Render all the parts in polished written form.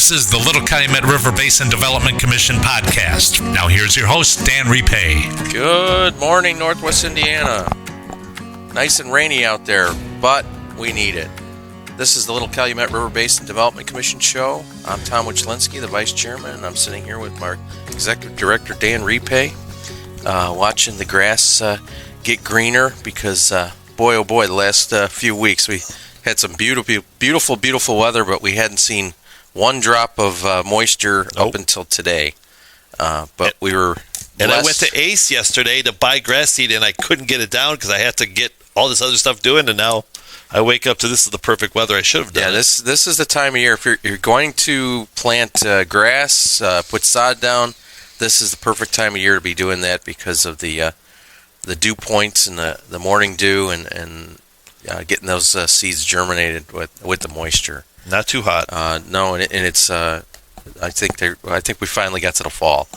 This is the Little Calumet River Basin Development Commission podcast. Now here's your host, Dan Repay. Good morning, Northwest Indiana. Nice and rainy out there, but we need it. This is the Little Calumet River Basin Development Commission show. I'm Tom Wichlinski, the Vice Chairman, and I'm sitting here with my Executive Director, Dan Repay, watching the grass get greener because, boy, oh boy, the last few weeks we had some beautiful weather, but we hadn't seen one drop of moisture up until today. But we were blessed. And I went to Ace yesterday to buy grass seed, and I couldn't get it down because I had to get all this other stuff doing, and now I wake up to this is the perfect weather. I should have done. Yeah, this is the time of year. If you're going to plant grass, put sod down, this is the perfect time of year to be doing that because of the dew points and the morning dew and getting those seeds germinated with the moisture. Not too hot. No, and it's. I think we finally got to the fall.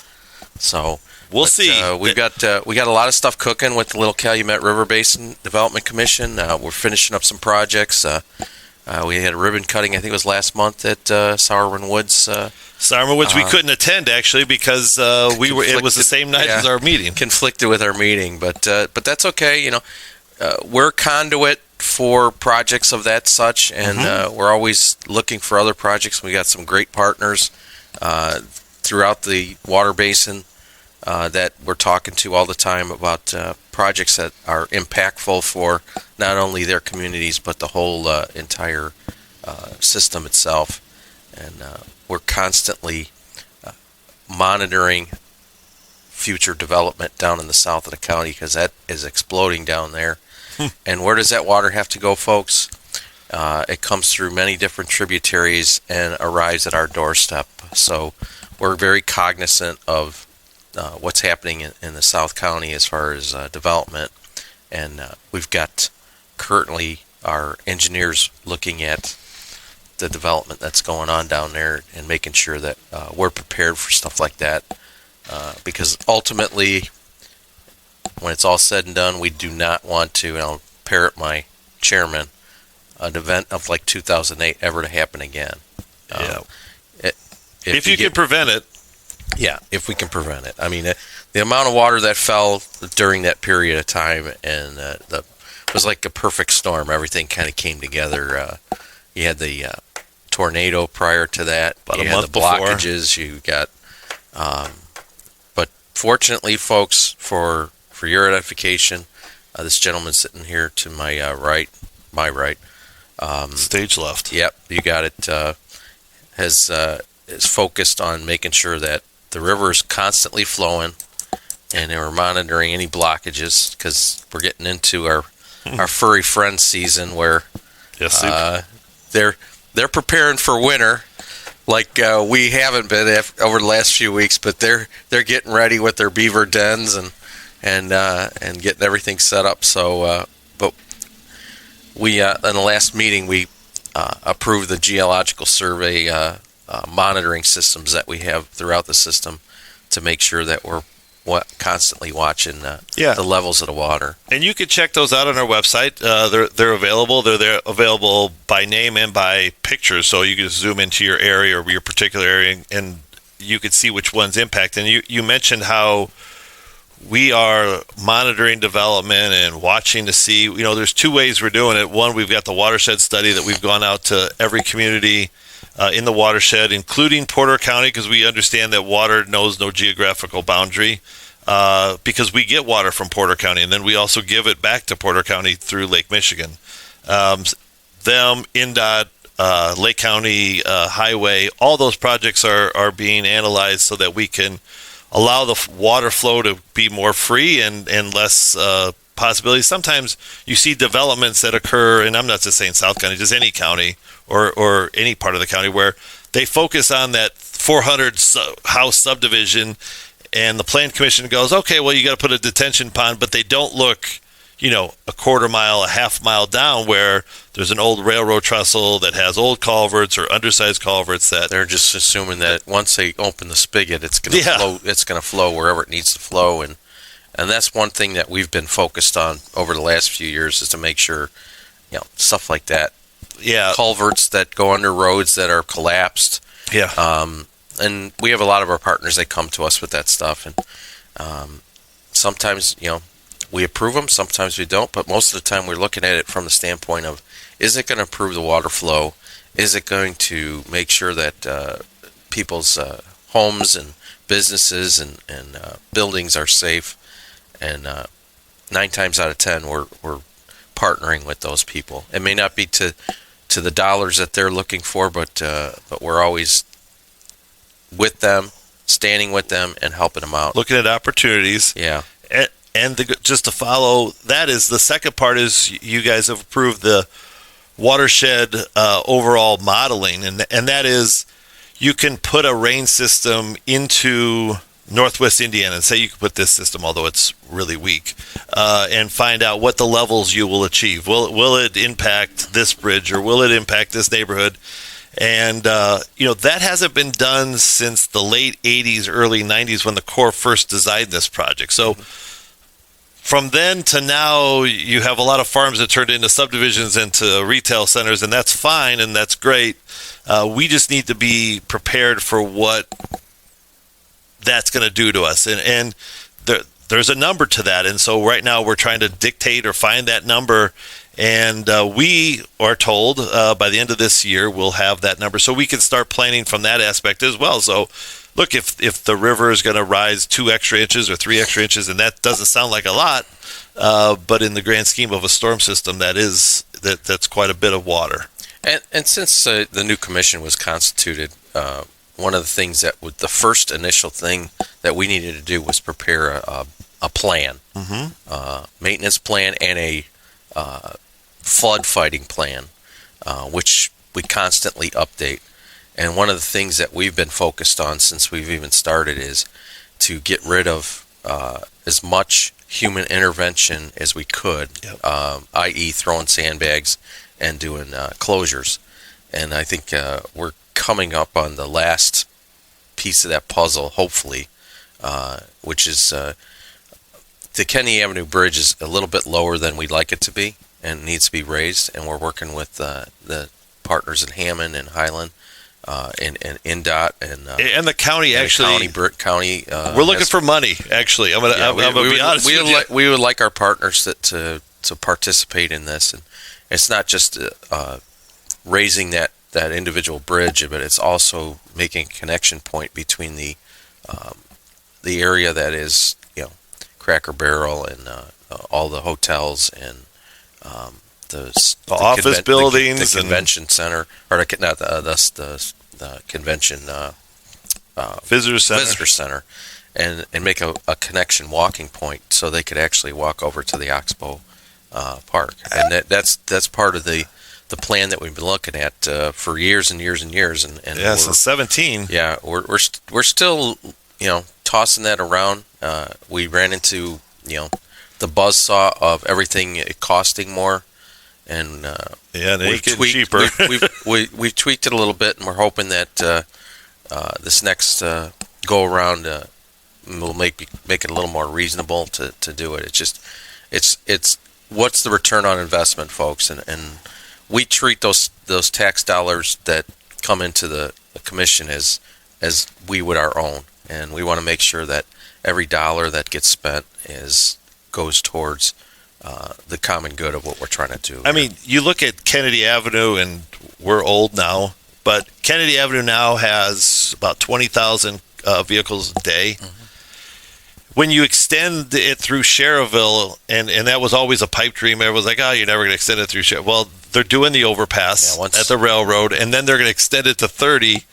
So we'll see. We got a lot of stuff cooking with the Little Calumet River Basin Development Commission. We're finishing up some projects. We had a ribbon cutting. I think it was last month at Sowerman Woods. Sowerman Woods. We couldn't attend actually because it was the same night as our meeting. Conflicted with our meeting, but that's okay. You know, we're a conduit for projects of that such, and we're always looking for other projects. We got some great partners throughout the water basin that we're talking to all the time about projects that are impactful for not only their communities but the whole entire system itself. And we're constantly monitoring future development down in the south of the county because that is exploding down there. And where does that water have to go, folks? It comes through many different tributaries and arrives at our doorstep. So we're very cognizant of what's happening in the South County as far as development. And we've got currently our engineers looking at the development that's going on down there and making sure that we're prepared for stuff like that. Because ultimately, when it's all said and done, we do not want to, and I'll parrot my chairman, an event of like 2008 ever to happen again. If you can prevent it. Yeah, if we can prevent it. I mean, the amount of water that fell during that period of time, and it was like a perfect storm. Everything kind of came together. You had the tornado prior to that. About you a had month the blockages. Before. You got, but fortunately, folks, for your edification, this gentleman sitting here to my right, stage left. Yep, you got it. Is focused on making sure that the river is constantly flowing, and we're monitoring any blockages because we're getting into our furry friend season where they're preparing for winter, like we haven't been over the last few weeks, but they're getting ready with their beaver dens and getting everything set up. So, but we in the last meeting we approved the geological survey monitoring systems that we have throughout the system to make sure that we're constantly watching the levels of the water. And you can check those out on our website. They're available. They're available by name and by pictures, so you can just zoom into your area or your particular area, and you can see which one's impact. And you mentioned how we are monitoring development and watching to see, there's two ways we're doing it. One, we've got the watershed study that we've gone out to every community in the watershed, including Porter County, because we understand that water knows no geographical boundary, because we get water from Porter County, and then we also give it back to Porter County through Lake Michigan. INDOT, Lake County Highway, all those projects are being analyzed so that we can allow the water flow to be more free and less possibilities. Sometimes you see developments that occur, and I'm not just saying South County, just any county or any part of the county where they focus on that 400 house subdivision, and the Plan Commission goes, okay, well, you got to put a detention pond, but they don't look, a quarter mile, a half mile down where there's an old railroad trestle that has old culverts or undersized culverts that they're just assuming that once they open the spigot, it's going to flow. It's going to flow wherever it needs to flow, and that's one thing that we've been focused on over the last few years is to make sure, stuff like that. Yeah, culverts that go under roads that are collapsed. Yeah. And we have a lot of our partners, they come to us with that stuff, and sometimes, we approve them, sometimes we don't, but most of the time we're looking at it from the standpoint of, is it going to improve the water flow? Is it going to make sure that people's homes and businesses and buildings are safe? And 9 times out of 10, we're partnering with those people. It may not be to the dollars that they're looking for, but we're always with them, standing with them, and helping them out. Looking at opportunities. Yeah. And just to follow that is the second part is you guys have approved the watershed overall modeling, and that is you can put a rain system into Northwest Indiana and say you can put this system, although it's really weak, and find out what the levels you will achieve. Will it impact this bridge or will it impact this neighborhood? And that hasn't been done since the late 80s, early 90s when the Corps first designed this project. So from then to now, you have a lot of farms that turned into subdivisions, into retail centers, and that's fine and that's great. We just need to be prepared for what that's going to do to us. And there's a number to that. And so right now we're trying to dictate or find that number. And we are told by the end of this year, we'll have that number. So we can start planning from that aspect as well. So look, if the river is going to rise 2 extra inches or 3 extra inches, and that doesn't sound like a lot, but in the grand scheme of a storm system, that's quite a bit of water. And since the new commission was constituted, one of the things the first initial thing that we needed to do was prepare a plan, maintenance plan, and a flood fighting plan, which we constantly update. And one of the things that we've been focused on since we've even started is to get rid of as much human intervention as we could, i.e. throwing sandbags and doing closures. And I think we're coming up on the last piece of that puzzle, hopefully, which is the Kennedy Avenue Bridge is a little bit lower than we'd like it to be and needs to be raised. And we're working with the partners in Hammond and Highland and INDOT and the county. Actually, county. We're looking for money. Actually, I'm gonna be honest with you. We would like our partners to participate in this, and it's not just raising that individual bridge, but it's also making a connection point between the area that is Cracker Barrel and all the hotels and the office buildings, the convention center, or the convention visitor center, and make a connection walking point so they could actually walk over to the Oxbow Park, and that's part of the plan that we've been looking at for years and years and years. And since 17. Yeah, we're still tossing that around. We ran into the buzzsaw of everything costing more, and we've tweaked, cheaper. we've tweaked it a little bit, and we're hoping that this next go around will make it a little more reasonable to do it. It's what's the return on investment, folks, and we treat those tax dollars that come into the commission as we would our own, and we want to make sure that every dollar that gets spent goes towards the common good of what we're trying to do. I mean, you look at Kennedy Avenue, and we're old now, but Kennedy Avenue now has about 20,000 vehicles a day. When you extend it through Cherville, and that was always a pipe dream, everyone's like, you're never going to extend it through Cherville. Well, they're doing the overpass at the railroad, and then they're going to extend it to 30.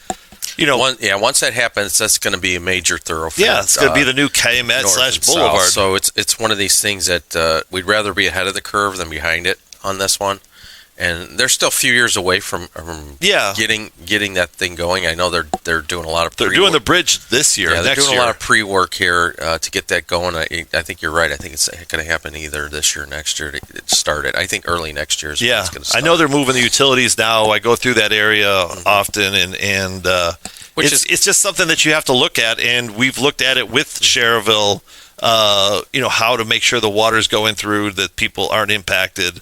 Once that happens, that's going to be a major thoroughfare. Yeah, it's going to be the new Calumet / Boulevard. So it's one of these things that we'd rather be ahead of the curve than behind it on this one. And they're still a few years away from getting that thing going. I know they're doing a lot of they're doing the bridge this year. Yeah, they're next doing year. a lot of pre-work here to get that going. I think you're right. I think it's going to happen either this year or next year to start it. I think early next year is when it's going to start. I know they're moving the utilities now. I go through that area often, and it's just something that you have to look at. And we've looked at it with Cherville, how to make sure the water's going through, that people aren't impacted.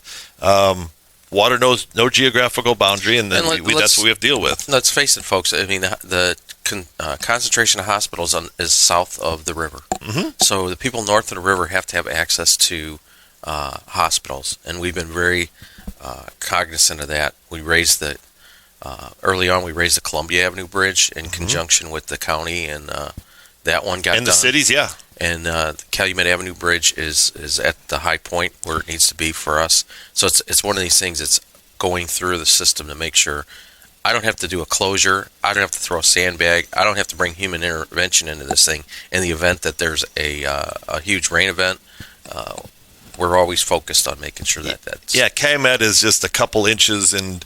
water knows no geographical boundary, and then that's what we have to deal with. Let's face it, folks. I mean, the concentration of hospitals is south of the river. Mm-hmm. So the people north of the river have to have access to hospitals, and we've been very cognizant of that. We raised early on, we raised the Columbia Avenue Bridge in conjunction with the county, and that one got done. And the cities, yeah. And the Calumet Avenue Bridge is at the high point where it needs to be for us. So it's one of these things that's going through the system to make sure I don't have to do a closure. I don't have to throw a sandbag. I don't have to bring human intervention into this thing. In the event that there's a huge rain event, we're always focused on making sure that's... Yeah, Calumet is just a couple inches, and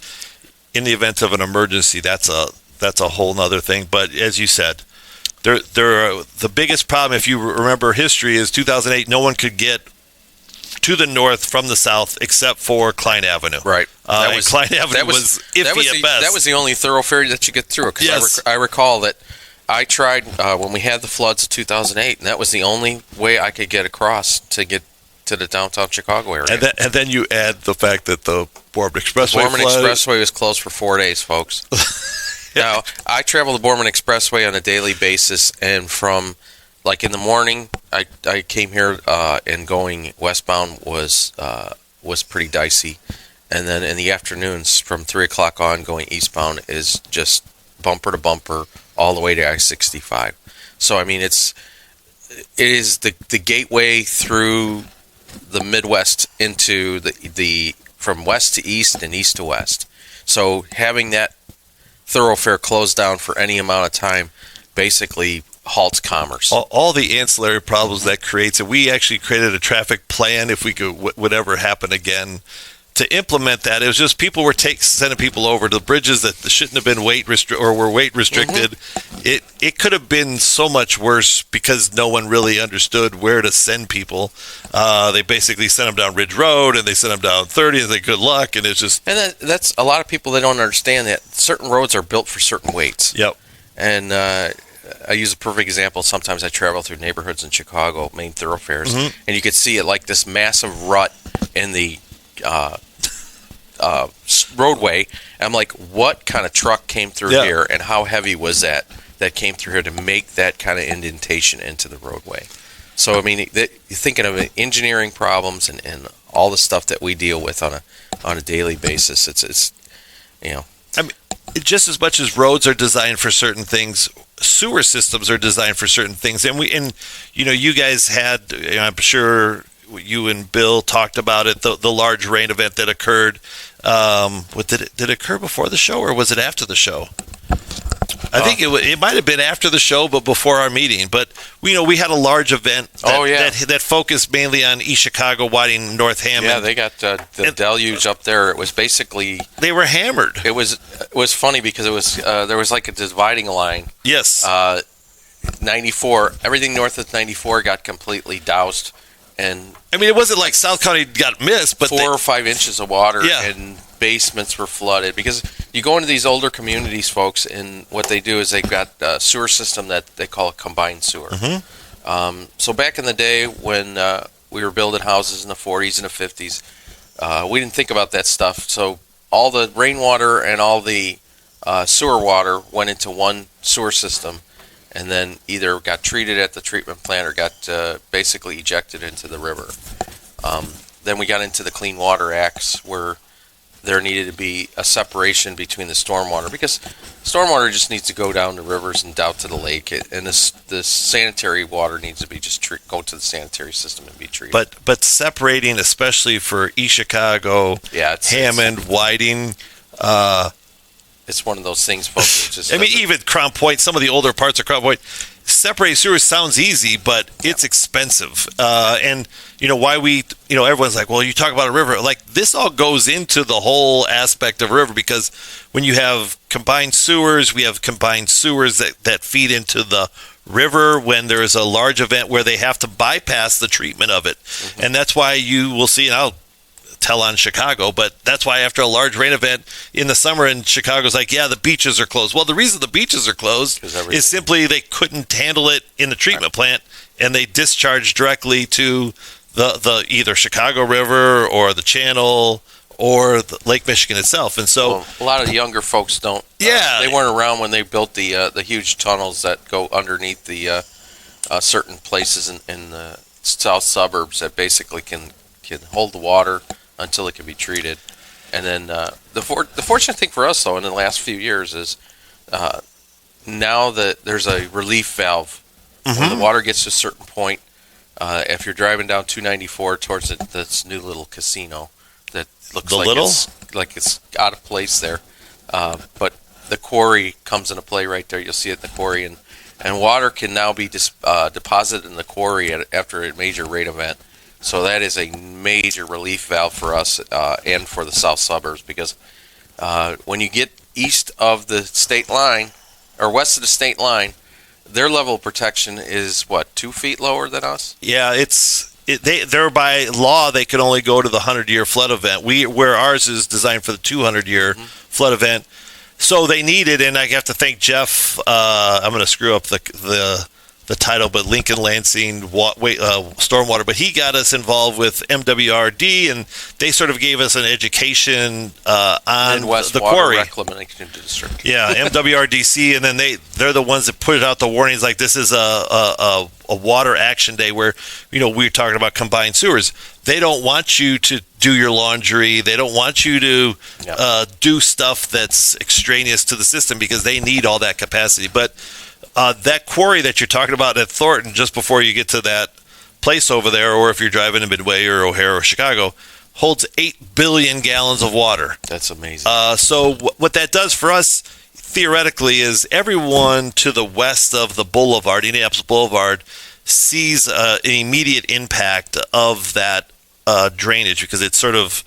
in the event of an emergency, that's a whole nother thing. But as you said, the biggest problem, if you remember history, is 2008. No one could get to the north from the south except for Klein Avenue. Right. Klein Avenue was iffy at best. That was the only thoroughfare that you get through. Yes. I recall that I tried when we had the floods of 2008, and that was the only way I could get across to get to the downtown Chicago area. And then you add the fact that the Borman Expressway Expressway was closed for 4 days, folks. Now, I travel the Borman Expressway on a daily basis, and from, like, in the morning, I came here and going westbound was pretty dicey. And then in the afternoons, from 3 o'clock on, going eastbound is just bumper to bumper all the way to I-65. So, I mean, it is the gateway through the Midwest into the from west to east and east to west. So having that thoroughfare closed down for any amount of time basically halts commerce. All the ancillary problems that creates, and we actually created a traffic plan if we could, whatever happened again, to implement that. It was just people were sending people over to the bridges that shouldn't have been weight restricted. Mm-hmm. It could have been so much worse because no one really understood where to send people. They basically sent them down Ridge Road, and they sent them down 30, and they good luck, and it's just... And that's a lot of people that don't understand that certain roads are built for certain weights. Yep. And I use a perfect example. Sometimes I travel through neighborhoods in Chicago, main thoroughfares, mm-hmm. and you can see it like this massive rut in the roadway. And I'm like, what kind of truck came through here, and how heavy was that came through here to make that kind of indentation into the roadway? So, I mean, you're thinking of engineering problems and all the stuff that we deal with on a daily basis. It's you know. I mean, just as much as roads are designed for certain things, sewer systems are designed for certain things. And you guys had, I'm sure you and Bill talked about it, the large rain event that occurred. Did it occur before the show, or was it after the show? I think it might have been after the show, but before our meeting. But we had a large event that focused mainly on East Chicago, Whiting, North Hammond. Yeah, they got the deluge up there. It was basically... They were hammered. It was funny because it was there was like a dividing line. Yes. 94, everything north of 94 got completely doused. And I mean, it wasn't like South County got missed, but 4 or 5 inches of water, yeah. And basements were flooded. Because you go into these older communities, folks, and what they do is they've got a sewer system that they call a combined sewer. Mm-hmm. So back in the day when we were building houses in the 40s and the 50s, we didn't think about that stuff. So all the rainwater and all the sewer water went into one sewer system, and then either got treated at the treatment plant or got basically ejected into the river. Then we got into the Clean Water Acts, where there needed to be a separation between the stormwater, because stormwater just needs to go down the rivers and down to the lake, and this sanitary water needs to be just go to the sanitary system and be treated. But separating, especially for East Chicago, Hammond, Whiting. It's one of those things, folks. Even Crown Point, some of the older parts of Crown Point, separating sewers sounds easy, but it's expensive. And why everyone's like, well, you talk about a river. Like, this all goes into the whole aspect of a river, because when you have combined sewers, we have combined sewers that feed into the river when there's a large event where they have to bypass the treatment of it. Mm-hmm. And that's why you will see, and I'll tell on Chicago, but that's why after a large rain event in the summer in Chicago's like, yeah, the beaches are closed. Well, the reason the beaches are closed is simply they couldn't handle it in the treatment plant, and they discharged directly to the either Chicago River or the Channel or Lake Michigan itself. And so well, a lot of the younger folks don't. Yeah. They weren't around when they built the huge tunnels that go underneath the certain places in the south suburbs that basically can hold the water until it can be treated. And then the fortunate thing for us, though, in the last few years is now that there's a relief valve. When the water gets to a certain point, if you're driving down 294 towards this new little casino that looks like it's out of place there, but the quarry comes into play right there. You'll see it in the quarry, and water can now be deposited in the quarry after a major rain event. So that is a major relief valve for us and for the south suburbs, because when you get east of the state line or west of the state line, their level of protection is 2 feet lower than us? Yeah, they're by law they can only go to the 100-year flood event. Where ours is designed for the 200-year flood event, so they need it. And I have to thank Jeff. I'm going to screw up the title, but Lincoln Lansing Stormwater. But he got us involved with MWRD, and they sort of gave us an education on Midwest the Water quarry. Reclamation District. Yeah, MWRDC, and then they're the ones that put out the warnings. Like, this is a water action day where we're talking about combined sewers. They don't want you to do your laundry. They don't want you to do stuff that's extraneous to the system, because they need all that capacity. But that quarry that you're talking about at Thornton, just before you get to that place over there, or if you're driving to Midway or O'Hare or Chicago, holds 8 billion gallons of water. That's amazing. So what that does for us, theoretically, is everyone to the west of the boulevard, Indianapolis Boulevard, sees an immediate impact of that drainage, because it sort of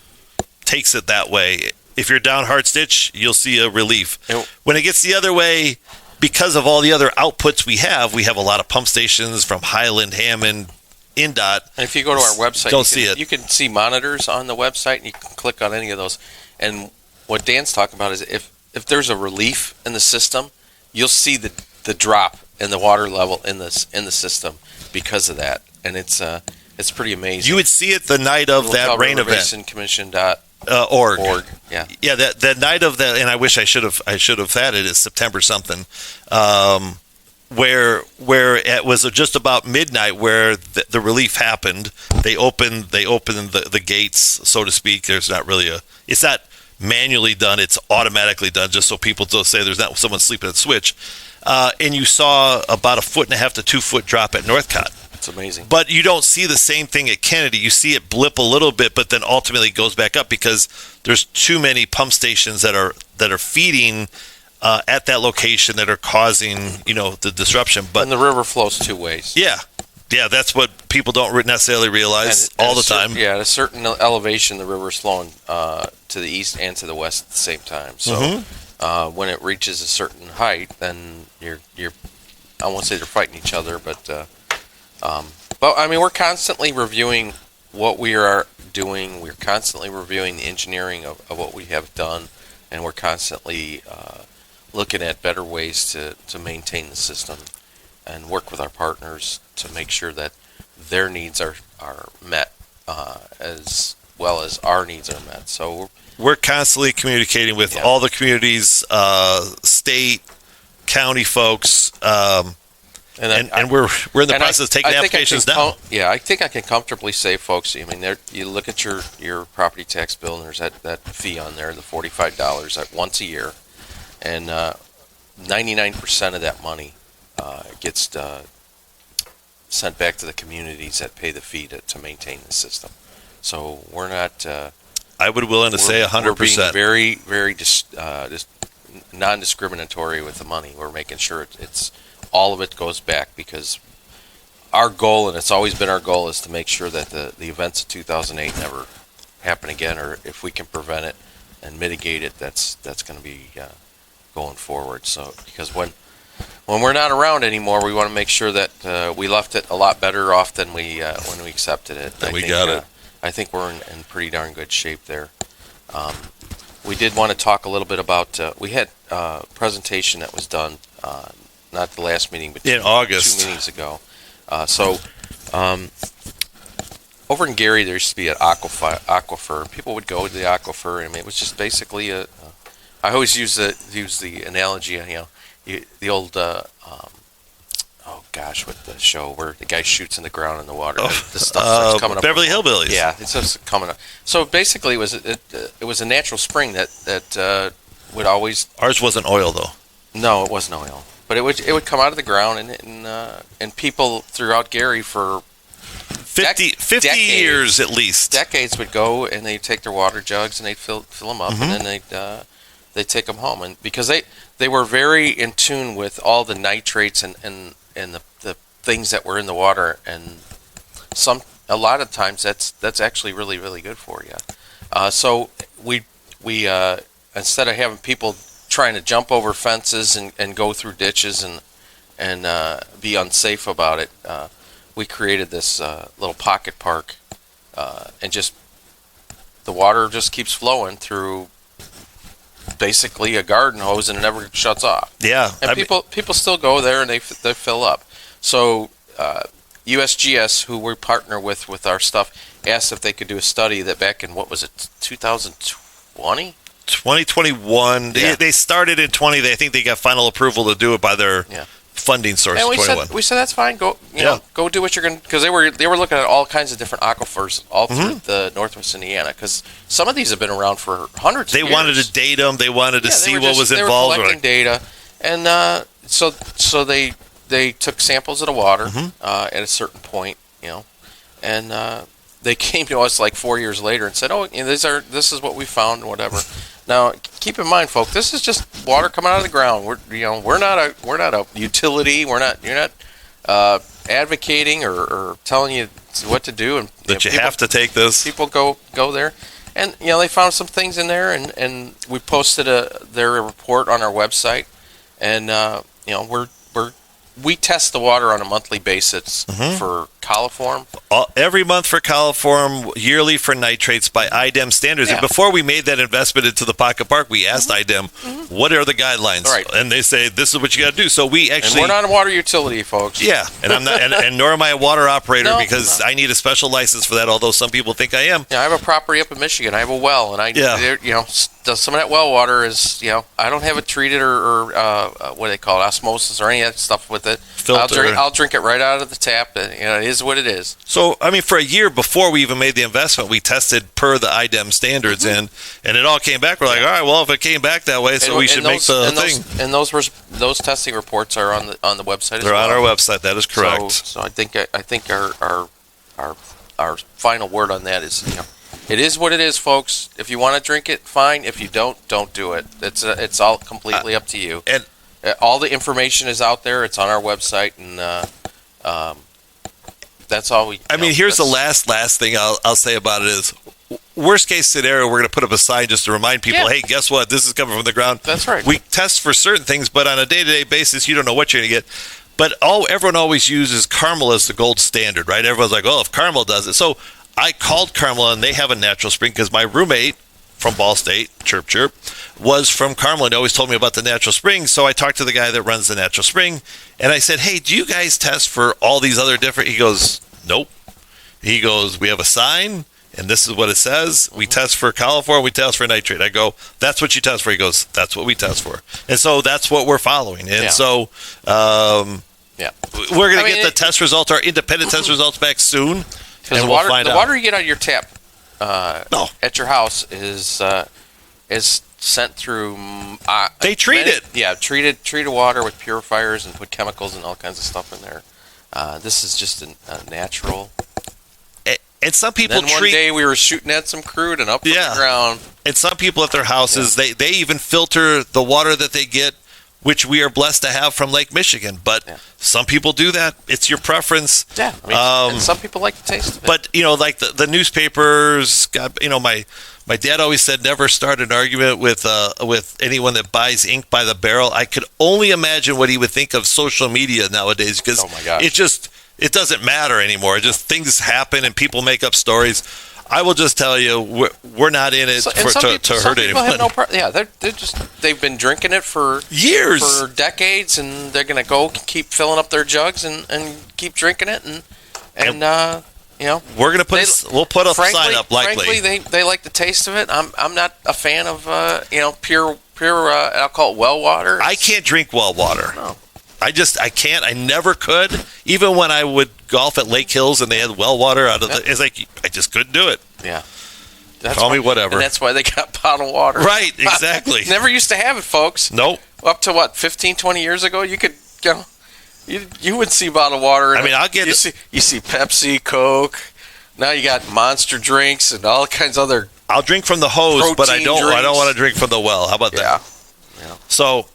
takes it that way. If you're down Hardstitch, you'll see a relief. When it gets the other way, because of all the other outputs we have a lot of pump stations from Highland, Hammond, INDOT. And if you go to our website, you can see monitors on the website, and you can click on any of those. And what Dan's talking about is if there's a relief in the system, you'll see the drop in the water level in the system because of that. And it's pretty amazing. You would see it the night of that rain event. Basin Commission.org. Yeah. Yeah, that night of that, and I wish I should have had it. It's September something, where it was just about midnight where the relief happened. They opened the gates, so to speak. There's not really it's not manually done. It's automatically done, just so people don't say there's not someone sleeping at the switch. And you saw about 1.5 to 2 foot drop at Northcott. It's amazing. But you don't see the same thing at Kennedy. You see it blip a little bit, but then ultimately it goes back up, because there's too many pump stations that are feeding at that location that are causing the disruption. But and the river flows 2 ways. Yeah, that's what people don't necessarily realize all the time. At a certain elevation, the river's flowing to the east and to the west at the same time. So when it reaches a certain height, then you're I won't say they're fighting each other, but I mean, we're constantly reviewing what we are doing. We're constantly reviewing the engineering of what we have done, and we're constantly looking at better ways to maintain the system and work with our partners to make sure that their needs are met as well as our needs are met. So we're constantly communicating with all the communities, state, county folks. And we're in the process of taking applications down. I think I can comfortably say, folks, I mean, you look at your property tax bill, and there's that fee on there, the $45 once a year, and 99% of that money gets sent back to the communities that pay the fee to maintain the system. So we're not. I would willing to say 100%. We're being very, very just non-discriminatory with the money. We're making sure it's all of it goes back, because our goal, and it's always been our goal, is to make sure that the events of 2008 never happen again, or if we can prevent it and mitigate it, that's going to be going forward. So because when we're not around anymore, we want to make sure that we left it a lot better off than when we accepted it. I think we're in pretty darn good shape there. We did want to talk a little bit about, we had a presentation that was done, not the last meeting, but in August, 2 meetings ago. over in Gary, there used to be an aquifer. People would go to the aquifer, and it was just basically I always use the analogy, the old with the show where the guy shoots in the ground in the water. The stuff starts coming up. Beverly Hillbillies. Yeah, it's just coming up. So basically, it was a natural spring that would always. Ours wasn't oil though. No, it wasn't oil, but it would come out of the ground, and people throughout Gary for 50 decades, years at least. Decades would go and they'd take their water jugs and they'd fill them up, and then they'd take them home, and because they were very in tune with all the nitrates and the things that were in the water, and a lot of times that's actually really, really good for you. So we instead of having people trying to jump over fences and go through ditches and be unsafe about it, we created this little pocket park, and just the water just keeps flowing through basically a garden hose, and it never shuts off. Yeah, and people still go there and they fill up. So USGS, who we partner with our stuff, asked if they could do a study that back in, what was it, 2020? 2021. Yeah. They started in 20. I think they got final approval to do it by their funding source. And we 21. said that's fine. Go go do what you're going to, because they were looking at all kinds of different aquifers all through the Northwest Indiana, because some of these have been around for hundreds of years. They wanted to date them. They wanted to see what was They involved. were collecting data, and so they took samples of the water at a certain point, and they came to us like 4 years later and said, "Oh, this is what we found," and whatever. Now, keep in mind, folks, this is just water coming out of the ground. We're not a utility. You're not advocating or telling you what to do, and that you have to take this. People go there, and they found some things in there, and we posted their report on our website, and we test the water on a monthly basis for coliform. Every month for coliform, yearly for nitrates by IDEM standards. Yeah. And before we made that investment into the pocket park, we asked IDEM, what are the guidelines? Right. And they say, this is what you got to do. So we actually... And we're not a water utility, folks. Yeah, and I'm not, and nor am I a water operator, No, because I need a special license for that, although some people think I am. Yeah, I have a property up in Michigan. I have a well, and some of that well water is, I don't have it treated or what do they call it, osmosis or any of that stuff with it. Filter. I'll drink it right out of the tap. And, it is what it is. So, I mean, for a year before we even made the investment, we tested per the IDEM standards, and it all came back. We're like, all right, well, if it came back that way, so we should make the thing. And those testing reports are on the website as well. They're on our website. That is correct. So I think our final word on that is, it is what it is, folks. If you want to drink it, fine. If you don't do it. It's all completely up to you. And all the information is out there. It's on our website, and that's all we. I mean, here's the last thing I'll say about it is, worst case scenario, we're going to put up a sign just to remind people, hey, guess what? This is coming from the ground. That's right. We test for certain things, but on a day-to-day basis, you don't know what you're going to get. But everyone always uses Carmel as the gold standard, right? Everyone's like, oh, if Carmel does it. So I called Carmel, and they have a natural spring, because my roommate from Ball State, chirp, chirp, was from Carmel, and always told me about the natural spring. So I talked to the guy that runs the natural spring, and I said, hey, do you guys test for all these other different? He goes, nope. He goes, we have a sign, and this is what it says. We test for coliform, we test for nitrate. I go, that's what you test for. He goes, that's what we test for. And so that's what we're following. And so we're going to get the test results, our independent test results, back soon. Because the water you get out of your tap at your house is sent through. They treat it. Yeah, treated water with purifiers and put chemicals and all kinds of stuff in there. This is just a natural. And some people then one day we were shooting at some crude and up from the ground. And some people at their houses, they even filter the water that they get, which we are blessed to have from Lake Michigan. But some people do that. It's your preference. Yeah. And some people like the taste of it. But, like the newspapers, my dad always said never start an argument with anyone that buys ink by the barrel. I could only imagine what he would think of social media nowadays, because it doesn't matter anymore. Just things happen and people make up stories. I will just tell you, we're not in it to hurt anyone. They've been drinking it for years, for decades, and they're going to go keep filling up their jugs and keep drinking it, and we're gonna we'll put a sign up likely. Frankly, they like the taste of it. I'm not a fan of pure I'll call it well water. I can't drink well water. No. I can't. I never could. Even when I would golf at Lake Hills and they had well water out of it's like I just couldn't do it. Yeah. Call me whatever. And that's why they got bottled water. Right, exactly. Never used to have it, folks. Nope. Up to 15, 20 years ago, you could you would see bottled water. I mean, I'll get you see Pepsi, Coke. Now you got Monster drinks and all kinds of other. I'll drink from the hose, but I don't want to drink from the well. How about that? Yeah. So,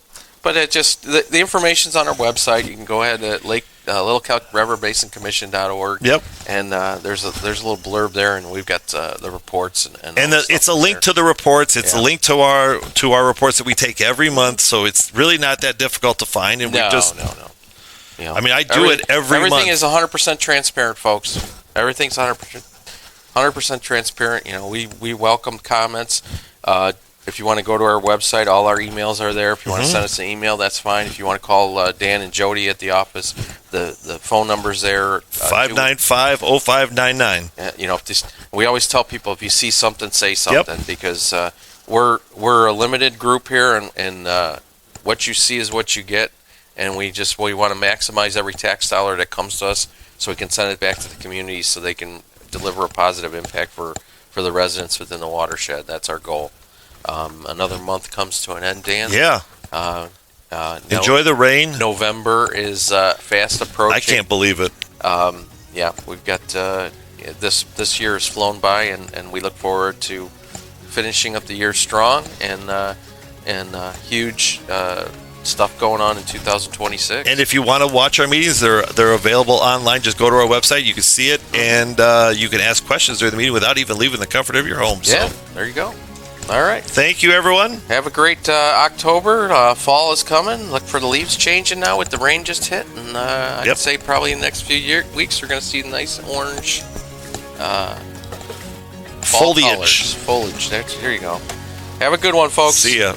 but it just the information's on our website. You can go ahead at Little Calc River Basin Commission.org. Yep. And there's a little blurb there, and we've got the reports and it's a link to the reports. It's a link to our reports that we take every month. So it's really not that difficult to find. And no. I mean, I do it every month. Everything is 100% transparent, folks. Everything's 100% transparent. We welcome comments. If you want to go to our website, all our emails are there. If you want to send us an email, that's fine. If you want to call Dan and Jody at the office, the phone number's there. 595-0599. We always tell people, if you see something, say something, because we're a limited group here, and what you see is what you get, and we want to maximize every tax dollar that comes to us, so we can send it back to the community, so they can deliver a positive impact for the residents within the watershed. That's our goal. Another month comes to an end, Dan. Yeah. Enjoy the rain. November is fast approaching. I can't believe it. We've got this year has flown by, and we look forward to finishing up the year strong and huge stuff going on in 2026. And if you want to watch our meetings, they're available online. Just go to our website. You can see it, and you can ask questions during the meeting without even leaving the comfort of your home. Yeah, there you go. All right. Thank you, everyone. Have a great October. Fall is coming. Look for the leaves changing now with the rain just hit. And I'd say probably in the next few weeks we're going to see nice orange fall foliage. Foliage. Here you go. Have a good one, folks. See ya.